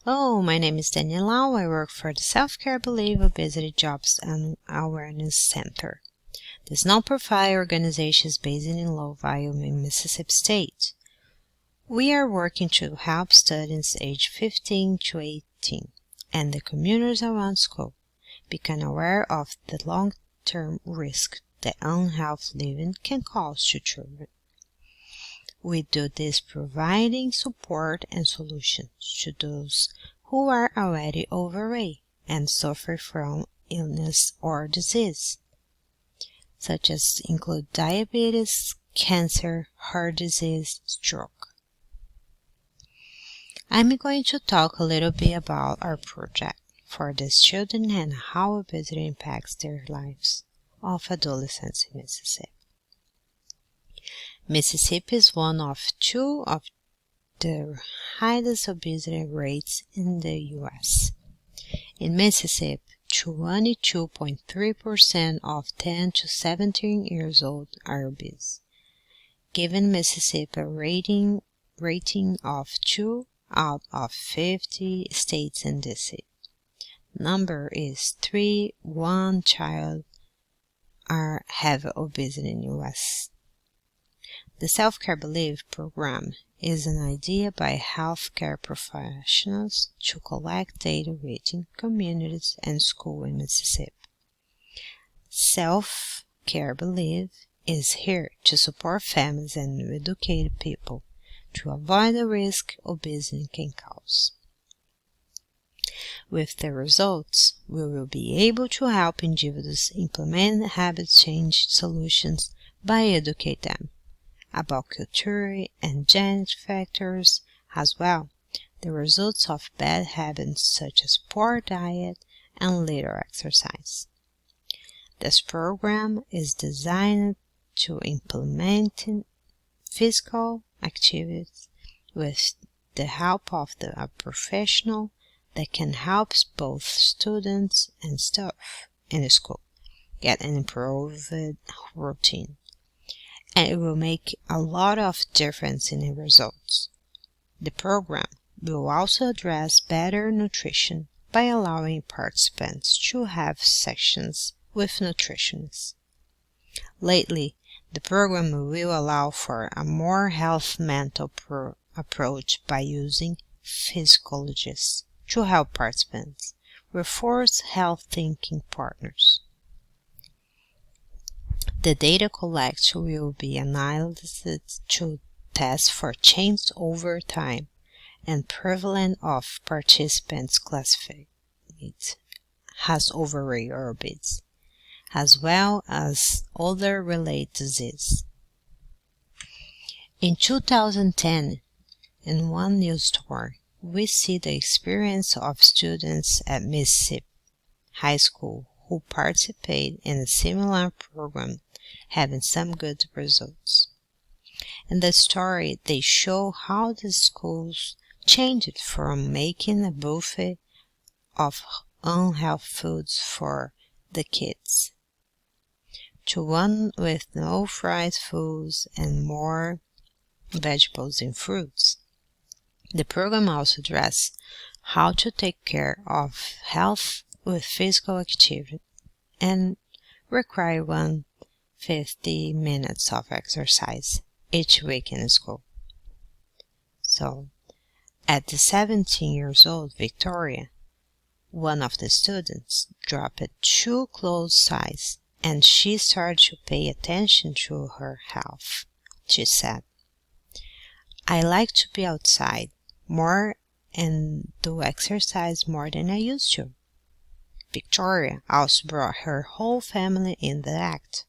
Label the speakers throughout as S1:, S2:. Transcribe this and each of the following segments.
S1: Hello, my name is Daniela. I work for the Self-Care Believe Obesity Jobs and Awareness Center. This non-profit organization is based in Lowell, Wyoming, Mississippi State. We are working to help students aged 15 to 18 and the communities around school become aware of the long-term risk that unhealthy living can cause to children. We do this providing support and solutions to those who are already overweight and suffer from illness or disease, such as include diabetes, cancer, heart disease, stroke. I'm going to talk a little bit about our project for these children and how obesity impacts their lives of adolescents in Mississippi. Mississippi is one of two of the highest obesity rates in the U.S. In Mississippi, 22.3% of 10 to 17 years old are obese, giving Mississippi a rating of 2 out of 50 states in D.C. Number is 3. One child have obesity in U.S. The Self-Care Believe program is an idea by healthcare professionals to collect data within communities and schools in Mississippi. Self-Care Believe is here to support families and educate people to avoid the risk obesity can cause. With the results, we will be able to help individuals implement habit change solutions by educating them about cultural and genetic factors, as well the results of bad habits such as poor diet and little exercise. This program is designed to implement physical activities with the help of a professional that can help both students and staff in the school get an improved routine. And it will make a lot of difference in the results. The program will also address better nutrition by allowing participants to have sessions with nutritionists. Lately, the program will allow for a more health mental approach by using physiologists to help participants with 4 health thinking partners. The data collected will be analyzed to test for change over time and prevalence of participants classified as overweight or obese, as well as other related diseases. In 2010, in one news story, we see the experience of students at Mississippi High School who participate in a similar program having some good results. In the story, they show how the schools changed from making a buffet of unhealthy foods for the kids to one with no fried foods and more vegetables and fruits. The program also addresses how to take care of health with physical activity and require 150 minutes of exercise each week in school. So, at the 17 years old, Victoria, one of the students, dropped 2 clothes size and she started to pay attention to her health. She said, "I like to be outside more and do exercise more than I used to." Victoria also brought her whole family in the act,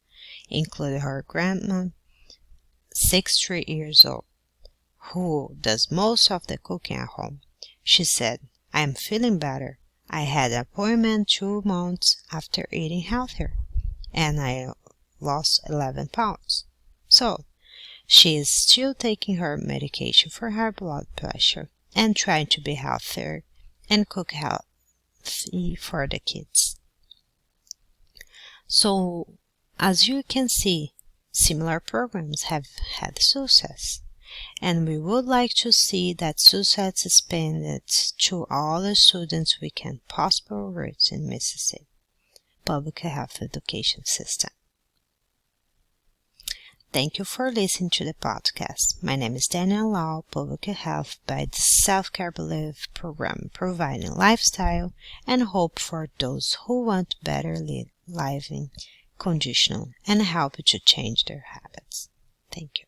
S1: including her grandma, 63 years old, who does most of the cooking at home. She said, "I am feeling better. I had an appointment 2 months after eating healthier, and I lost 11 pounds. So, she is still taking her medication for her blood pressure and trying to be healthier and cook healthy for the kids." So, as you can see, similar programs have had success, and we would like to see that success expanded to all the students we can possibly reach in Mississippi public health education system. Thank you for listening to the podcast. My name is Daniel Lau, Public Health by the Self-Care Belief program, providing lifestyle and hope for those who want better living conditions and help to change their habits. Thank you.